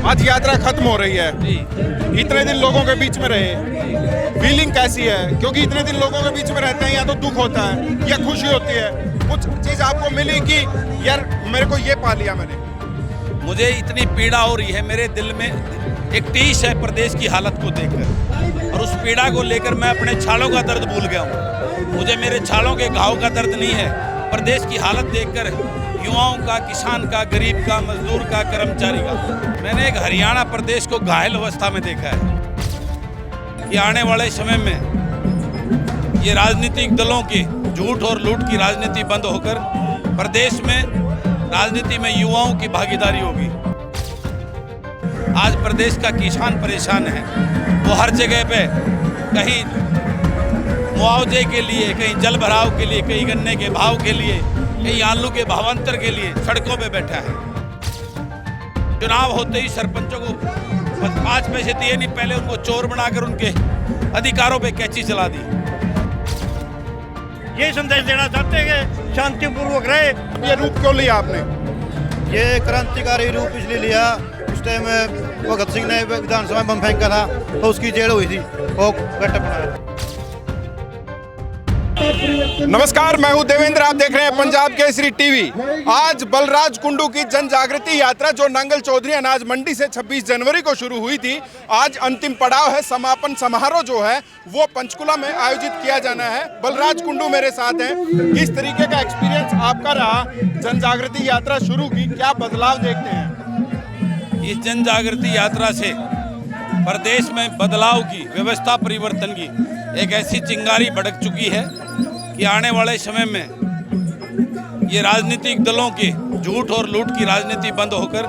आज यात्रा खत्म हो रही है। इतने दिन लोगों के बीच में रहे, फीलिंग कैसी है? क्योंकि इतने दिन लोगों के बीच में रहते हैं, या तो दुख होता है या खुशी होती है। कुछ चीज आपको मिली कि यार मेरे को ये पा लिया मैंने? मुझे इतनी पीड़ा हो रही है, मेरे दिल में एक टीस है प्रदेश की हालत को देखकर, और उस पीड़ा को लेकर मैं अपने छालों का दर्द भूल गया हूँ। मुझे मेरे छालों के घाव का दर्द नहीं है, प्रदेश की हालत देखकर, युवाओं का, किसान का, गरीब का, मजदूर का, कर्मचारी का। मैंने एक हरियाणा प्रदेश को घायल अवस्था में देखा है कि आने वाले समय में ये राजनीतिक दलों की झूठ और लूट की राजनीति बंद होकर प्रदेश में राजनीति में युवाओं की भागीदारी होगी। आज प्रदेश का किसान परेशान है, वो हर जगह पे कहीं मुआवजे के लिए, कहीं जल भराव के लिए, कहीं गन्ने के भाव के लिए, कहीं आलू के भावांतर के लिए सड़कों पे बैठा है। चुनाव होते ही सरपंचों को 5 पैसे दिए नहीं, पहले उनको चोर बनाकर उनके अधिकारों पे कैंची चला दी। ये संदेश देना चाहते हैं कि शांतिपूर्वक रहे। ये रूप क्यों लिया आपने? ये क्रांतिकारी रूप इसलिए लिया, उस टाइम भगत सिंह ने विधानसभा में बम फेंका था तो उसकी जेल हुई थी, वो गट्टा बनाया। नमस्कार, मैं हूं देवेंद्र, आप देख रहे हैं पंजाब केसरी टीवी। आज बलराज कुंडू की जन जागृति यात्रा जो नांगल चौधरी अनाज मंडी से 26 जनवरी को शुरू हुई थी, आज अंतिम पड़ाव है। समापन समारोह जो है वो पंचकुला में आयोजित किया जाना है। बलराज कुंडू मेरे साथ हैं। किस तरीके का एक्सपीरियंस आपका रहा जन जागृति यात्रा शुरू की? क्या बदलाव देखते हैं इस जन जागृति यात्रा से? प्रदेश में बदलाव की, व्यवस्था परिवर्तन की एक ऐसी चिंगारी भड़क चुकी है कि आने वाले समय में ये राजनीतिक दलों की झूठ और लूट की राजनीति बंद होकर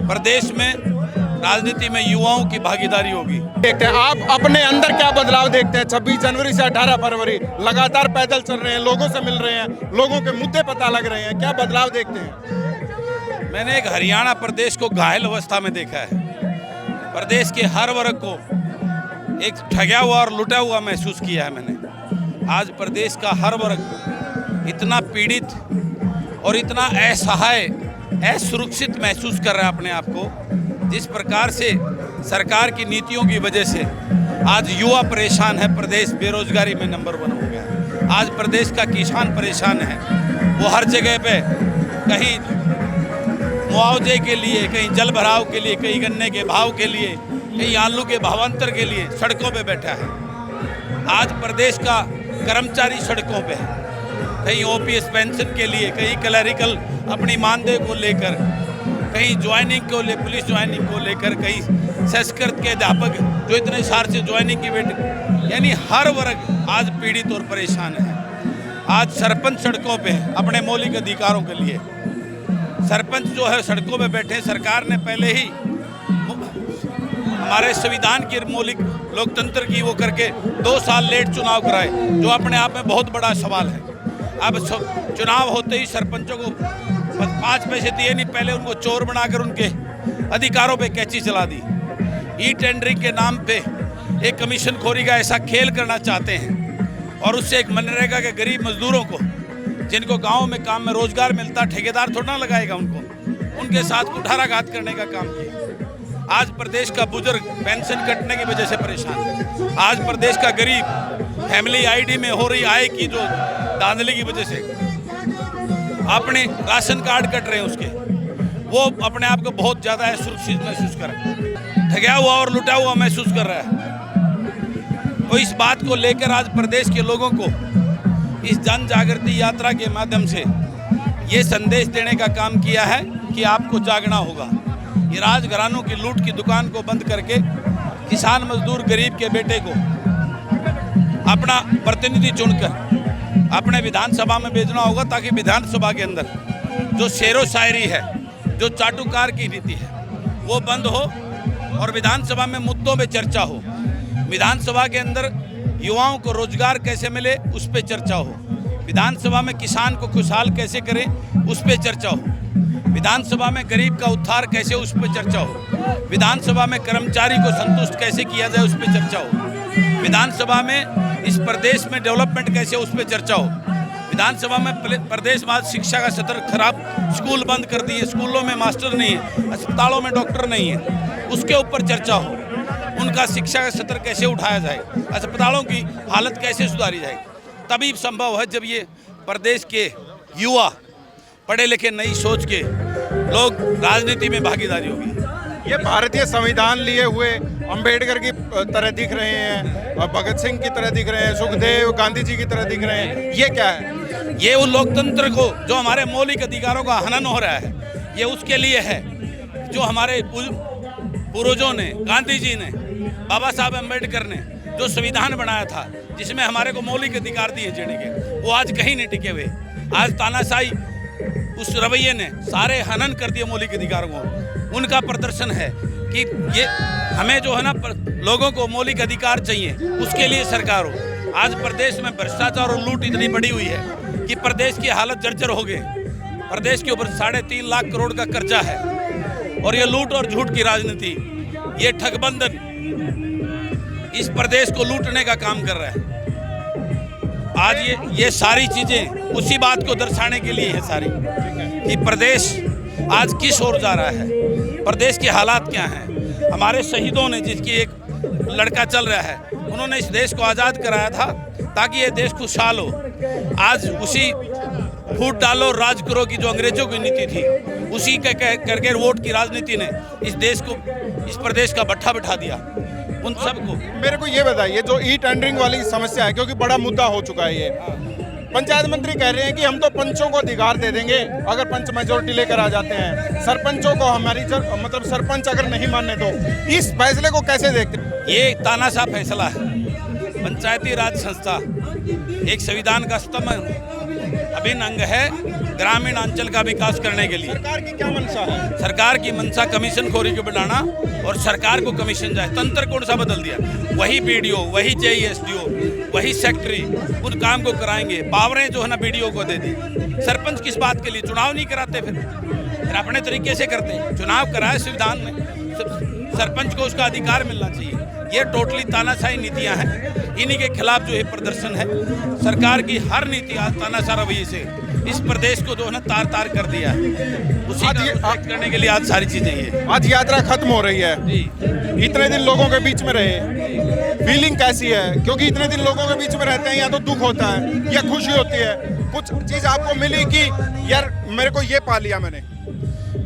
प्रदेश में राजनीति में युवाओं की भागीदारी होगी। देखते हैं आप अपने अंदर क्या बदलाव देखते हैं? 26 जनवरी से 18 फरवरी लगातार पैदल चल रहे हैं, लोगों से मिल रहे हैं, लोगों के मुद्दे पता लग रहे हैं, क्या बदलाव देखते हैं? मैंने एक हरियाणा प्रदेश को घायल अवस्था में देखा है। प्रदेश के हर वर्ग को एक ठगा हुआ और लुटा हुआ महसूस किया है मैंने। आज प्रदेश का हर वर्ग इतना पीड़ित और इतना असहाय, असुरक्षित महसूस कर रहा है अपने आप को। जिस प्रकार से सरकार की नीतियों की वजह से आज युवा परेशान है, प्रदेश बेरोजगारी में नंबर 1 हो गया। आज प्रदेश का किसान परेशान है, वो हर जगह पे कहीं मुआवजे के लिए, कहीं जल भराव के लिए, कहीं गन्ने के भाव के लिए, कहीं आलू के भावांतर के लिए सड़कों पे बैठा है। आज प्रदेश का कर्मचारी सड़कों पे है, कहीं ओपीएस पेंशन के लिए, कहीं क्लरिकल अपनी मानदेय को लेकर, कहीं ज्वाइनिंग को ले, पुलिस ज्वाइनिंग को लेकर, कहीं संस्कृत के अध्यापक जो इतने साल से ज्वाइनिंग की वेट, यानी हर वर्ग आज पीड़ित और परेशान है। आज सरपंच सड़कों पे अपने मौलिक अधिकारों के लिए, सरपंच जो है सड़कों पे बैठे। सरकार ने पहले ही हमारे संविधान की मौलिक लोकतंत्र की वो करके 2 साल लेट चुनाव कराए, जो अपने आप में बहुत बड़ा सवाल है। अब चुनाव होते ही सरपंचों को 5 पैसे दिए नहीं, पहले उनको चोर बनाकर उनके अधिकारों पे कैंची चला दी। ई टेंडरिंग के नाम पे एक कमीशन खोरी का ऐसा खेल करना चाहते हैं, और उससे एक मनरेगा के गरीब मजदूरों को, जिनको गाँव में काम में रोजगार मिलता, ठेकेदार थोड़ा ना लगाएगा उनको, उनके साथ कुठाराघात करने का काम किया। आज प्रदेश का बुजुर्ग पेंशन कटने की वजह से परेशान है। आज प्रदेश का गरीब फैमिली आईडी में हो रही आय की जो धांधली की वजह से अपने राशन कार्ड कट रहे हैं उसके, वो अपने आप को बहुत ज़्यादा असुरक्षित महसूस कर रहा है, ठगा हुआ और लुटा हुआ महसूस कर रहा है। तो इस बात को लेकर आज प्रदेश के लोगों को इस जन जागृति यात्रा के माध्यम से ये संदेश देने का काम किया है कि आपको जागना होगा। ये राजघरानों की लूट की दुकान को बंद करके किसान, मजदूर, गरीब के बेटे को अपना प्रतिनिधि चुनकर अपने विधानसभा में भेजना होगा, ताकि विधानसभा के अंदर जो शेरो शायरी है, जो चाटुकार की नीति है, वो बंद हो और विधानसभा में मुद्दों पे चर्चा हो। विधानसभा के अंदर युवाओं को रोजगार कैसे मिले, उस पर चर्चा हो। विधानसभा में किसान को खुशहाल कैसे करें, उस पर चर्चा हो। विधानसभा में गरीब का उद्धार कैसे, उस पर चर्चा हो। विधानसभा में कर्मचारी को संतुष्ट कैसे किया जाए, उस पर चर्चा हो। विधानसभा में इस प्रदेश में डेवलपमेंट कैसे, उस पर चर्चा हो। विधानसभा में प्रदेश में आज शिक्षा का स्तर खराब, स्कूल बंद कर दिए, स्कूलों में मास्टर नहीं है, अस्पतालों में डॉक्टर नहीं है, उसके ऊपर चर्चा हो। उनका शिक्षा का स्तर कैसे उठाया जाए, अस्पतालों की हालत कैसे सुधारी जाए, तभी संभव है जब ये प्रदेश के युवा पढ़े लिखे नई सोच के लोग राजनीति में भागीदारी होगी। ये भारतीय संविधान लिए हुए अंबेडकर की तरह दिख रहे हैं, भगत सिंह की तरह दिख रहे हैं, सुखदेव गांधी जी की तरह दिख रहे हैं, ये क्या है? ये उन लोकतंत्र को, जो हमारे मौलिक अधिकारों का हनन हो रहा है, ये उसके लिए है जो हमारे पूर्वजों ने, गांधी जी ने, बाबा साहब अम्बेडकर ने जो संविधान बनाया था, जिसमें हमारे को मौलिक अधिकार दिए जीने के, वो आज कहीं नहीं टिके हुए। आज तानाशाही उस रवैये ने सारे हनन कर दिए मौलिक अधिकारों को। उनका प्रदर्शन है कि ये हमें जो है ना, लोगों को मौलिक अधिकार चाहिए, उसके लिए सरकार हो। आज प्रदेश में भ्रष्टाचार और लूट इतनी बढ़ी हुई है कि प्रदेश की हालत जर्जर हो गई। प्रदेश के ऊपर 3.5 लाख करोड़ का कर्जा है और ये लूट और झूठ की राजनीति, ये ठगबंधन इस प्रदेश को लूटने का काम कर रहा है। आज ये सारी चीजें उसी बात को दर्शाने के लिए है सारी, कि प्रदेश आज किस ओर जा रहा है, प्रदेश के हालात क्या हैं। हमारे शहीदों ने, जिसकी एक लड़का चल रहा है, उन्होंने इस देश को आज़ाद कराया था ताकि ये देश खुशहाल हो। आज उसी फूट डालो राज करो की जो अंग्रेजों की नीति थी, उसी के करके वोट की राजनीति ने इस देश को, इस प्रदेश का भट्ठा बिठा दिया उन सबको। मेरे को ये बताइए, जो ई टेंडरिंग वाली समस्या है, क्योंकि बड़ा मुद्दा हो चुका है ये, पंचायत मंत्री कह रहे हैं कि हम तो पंचों को अधिकार दे देंगे अगर पंच मेजोरिटी लेकर आ जाते हैं, सरपंचों को हमारी मतलब सरपंच अगर नहीं मानने तो। इस फैसले को कैसे देखते हैं? ये तानाशाह फैसला है। पंचायती राज संस्था एक संविधान का स्तंभ, अभिन्न अंग है ग्रामीण अंचल का विकास करने के लिए। सरकार की क्या मंशा है? सरकार की मंशा कमीशन खोरी को बढ़ाना और सरकार को कमीशन जाए। तंत्र कौन सा बदल दिया? वही बीडीओ, वही जेईएसडीओ, वही सेक्रेटरी उन काम को कराएंगे। पावरें जो है ना बीडीओ को दे दी। सरपंच किस बात के लिए? चुनाव नहीं कराते, फिर अपने तरीके से करते हैं। चुनाव कराए संविधान में, सरपंच को उसका अधिकार मिलना चाहिए। ये टोटली तानाशाही नीतियां हैं, इन्हीं के खिलाफ जो है प्रदर्शन है। सरकार की हर नीति आज तानाशाह रवैये से इस प्रदेश को जो है ना तार तार कर दिया है। उसी का करने के लिए आज सारी चीजें ये। आज यात्रा खत्म हो रही है जी। इतने दिन लोगों के बीच में रहे, फीलिंग कैसी है? क्योंकि इतने दिन लोगों के बीच में रहते हैं, या तो दुख होता है या खुशी होती है। कुछ चीज आपको मिली कि यार मेरे को ये पा लिया मैंने?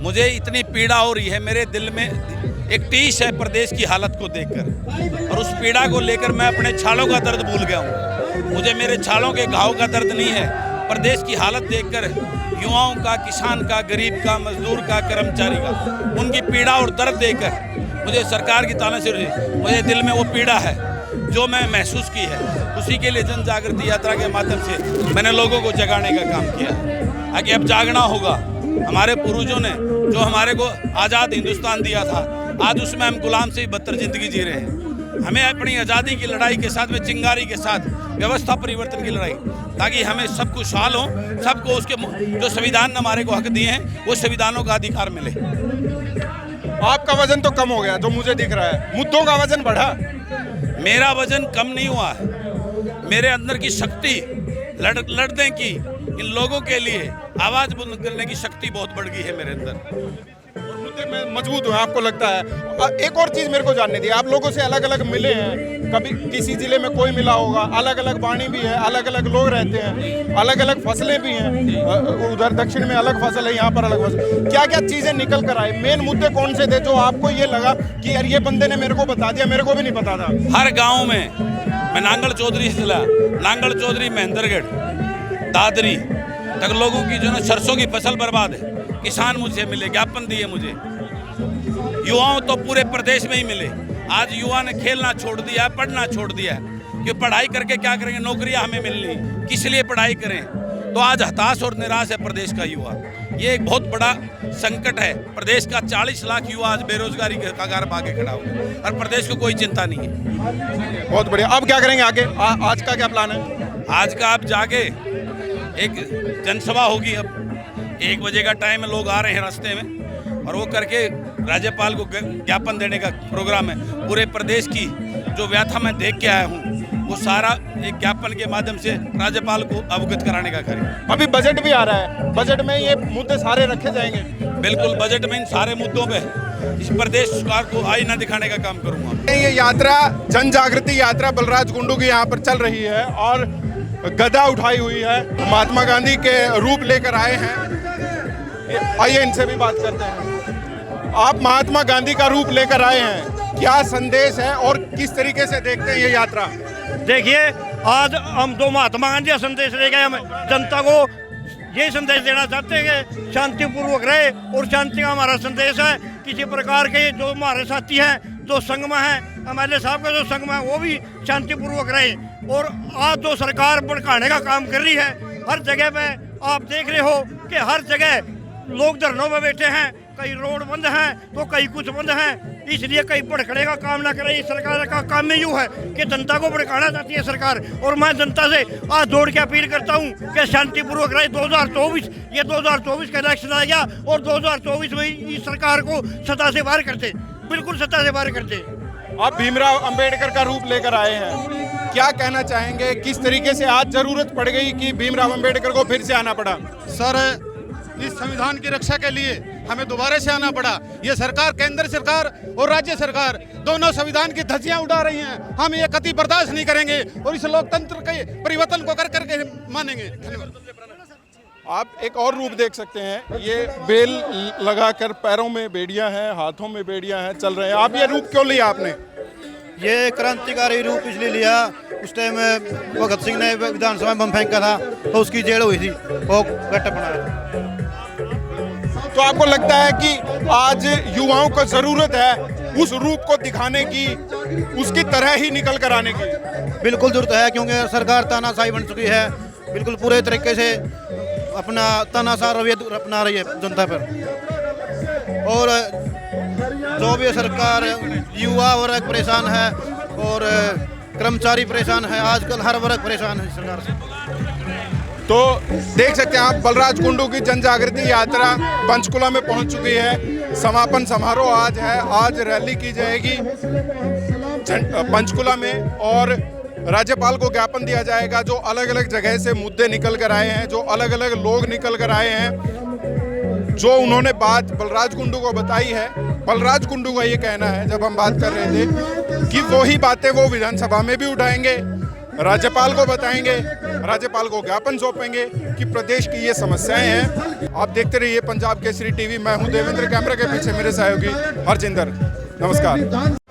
मुझे इतनी पीड़ा हो रही है, मेरे दिल में एक टीस है प्रदेश की हालत को देखकर, और उस पीड़ा को लेकर मैं अपने छालों का दर्द भूल गया हूँ। मुझे मेरे छालों के घाव का दर्द नहीं है, प्रदेश की हालत देखकर, युवाओं का, किसान का, गरीब का, मजदूर का, कर्मचारी का, उनकी पीड़ा और दर्द देखकर मुझे सरकार की तानाशाही, मुझे दिल में वो पीड़ा है जो मैं महसूस की है। उसी के लिए जन जागृति यात्रा के माध्यम से मैंने लोगों को जगाने का काम किया। आगे अब जागना होगा। हमारे पूर्वजों ने जो हमारे को आज़ाद हिंदुस्तान दिया था, आज उसमें हम गुलाम से ही बदतर जिंदगी जी रहे हैं। हमें अपनी आज़ादी की लड़ाई के साथ में, चिंगारी के साथ व्यवस्था परिवर्तन की लड़ाई, ताकि हमें सब खुशहाल हो, सबको उसके जो संविधान ने हमारे को हक दिए हैं वो संविधानों का अधिकार मिले। आपका वजन तो कम हो गया जो मुझे दिख रहा है, मुद्दों का वजन बढ़ा। मेरा वजन कम नहीं हुआ, मेरे अंदर की शक्ति लड़ने की, इन लोगों के लिए आवाज बुलंद करने की शक्ति बहुत बढ़ गई है मेरे अंदर। मुद्दे में मजबूत हुए, आपको लगता है? एक और चीज मेरे को जाननी थी, आप लोगों से अलग अलग मिले हैं, कभी किसी जिले में कोई मिला होगा, अलग अलग वाणी भी है, अलग अलग लोग रहते हैं, अलग अलग फसलें भी हैं, उधर दक्षिण में अलग फसल है, यहाँ पर अलग फसल। क्या क्या चीजें निकल कर आए? मेन मुद्दे कौन से थे जो आपको ये लगा कि यार ये बंदे ने मेरे को बता दिया, मेरे को भी नहीं पता था? हर गाँव में, मैं नांगल चौधरी से चला, नांगल चौधरी, महेंद्रगढ़, दादरी तक लोगों की जो ना सरसों की फसल बर्बाद है। किसान मुझे मिले, ज्ञापन दिए मुझे। युवाओं तो पूरे प्रदेश में ही मिले। आज युवा ने खेलना छोड़ दिया, पढ़ना छोड़ दिया, कि पढ़ाई करके क्या करेंगे, नौकरियां हमें मिलनी, किस लिए पढ़ाई करें? तो आज हताश और निराश है प्रदेश का युवा। ये एक बहुत बड़ा संकट है। प्रदेश का 40 लाख युवा आज बेरोजगारी के कगार पर आके खड़ा हुआ, और प्रदेश को कोई चिंता नहीं है। बहुत बढ़िया। अब क्या करेंगे आगे? आज का क्या प्लान है? आज का अब जाके एक जनसभा होगी। अब 1 बजे का टाइम है, लोग आ रहे हैं रास्ते में, और वो करके राज्यपाल को ज्ञापन देने का प्रोग्राम है। पूरे प्रदेश की जो व्यथा मैं देख के आया हूँ, वो सारा एक ज्ञापन के माध्यम से राज्यपाल को अवगत कराने का करें। अभी बजट भी आ रहा है, बजट में ये मुद्दे सारे रखे जाएंगे। बिल्कुल, बजट में इन सारे मुद्दों पे इस प्रदेश सरकार को आईना दिखाने का काम करूंगा। ये यात्रा जन जागृति यात्रा बलराज कुंडू की यहाँ पर चल रही है और गदा उठाई हुई है, महात्मा गांधी के रूप लेकर आए हैं। आइए इनसे भी बात करते हैं। आप महात्मा गांधी का रूप लेकर आए हैं, क्या संदेश है और किस तरीके से देखते हैं ये यात्रा? देखिए, आज हम दो महात्मा गांधी का संदेश लेके हम जनता को ये संदेश देना चाहते हैं कि शांतिपूर्वक रहे, और शांति का हमारा संदेश है। किसी प्रकार के जो हमारे साथी हैं, जो संगमा है, एमएलए साहब का जो संगमा है, वो भी शांतिपूर्वक रहे। और आज जो सरकार भड़काने का काम कर रही है, हर जगह पे आप देख रहे हो कि हर जगह लोग धरनों में बैठे हैं, कई रोड बंद हैं तो कई कुछ बंद हैं, इसलिए कई भड़कने का काम ना करें। सरकार का काम में यूँ है कि जनता को भड़काना चाहती है सरकार, और मैं जनता से आज दौड़ के अपील करता हूँ कि शांतिपूर्वक रहे। 2024 का इलेक्शन आ गया और 2024 में इस सरकार को सत्ता से बाहर करते, बिल्कुल सत्ता से बाहर करते। आप भीमराव अंबेडकर का रूप लेकर आए हैं, क्या कहना चाहेंगे? किस तरीके से आज जरूरत पड़ गई कि भीमराव अंबेडकर को फिर से आना पड़ा? सर, इस संविधान की रक्षा के लिए हमें दोबारा से आना पड़ा। ये सरकार, केंद्र सरकार और राज्य सरकार दोनों संविधान की धज्जियां उड़ा रही हैं। हम ये कतई बर्दाश्त नहीं करेंगे और इस लोकतंत्र के परिवर्तन को कर करके मानेंगे। धन्यवाद। आप एक और रूप देख सकते हैं, ये बेल लगाकर पैरों में बेड़ियां हैं, हाथों में बेड़ियां हैं, चल रहे हैं। आप ये रूप क्यों लिया आपने? ये क्रांतिकारी रूप इसलिए लिया, उस टाइम भगत सिंह ने विधानसभा में बम फेंका था तो उसकी जेल हुई थी, वो गट्टा बनाया। तो आपको लगता है कि आज युवाओं को जरूरत है उस रूप को दिखाने की, उसकी तरह ही निकल कर आने की? बिल्कुल जरूरत है, क्योंकि सरकार तानाशाही बन चुकी है, बिल्कुल पूरे तरीके से अपना तानाशाह रवैया अपना रही है जनता पर। और जो भी सरकार, युवा वर्ग परेशान है और कर्मचारी परेशान है, आजकल हर वर्ग परेशान है सरकार से। तो देख सकते हैं आप, बलराज कुंडू की जन जागृति यात्रा पंचकुला में पहुंच चुकी है। समापन समारोह आज है, आज रैली की जाएगी पंचकुला में और राज्यपाल को ज्ञापन दिया जाएगा। जो अलग अलग जगह से मुद्दे निकल कर आए हैं, जो अलग अलग लोग निकल कर आए हैं, जो उन्होंने बात बलराज कुंडू को बताई है, बलराज कुंडू का ये कहना है, जब हम बात कर रहे थे, कि वही बातें वो विधानसभा में भी उठाएंगे, राज्यपाल को बताएंगे, राज्यपाल को ज्ञापन सौंपेंगे कि प्रदेश की ये समस्याएं हैं। आप देखते रहिए पंजाब केसरी टीवी। मैं हूं देवेंद्र, कैमरा के पीछे मेरे सहयोगी हरजिंदर। नमस्कार।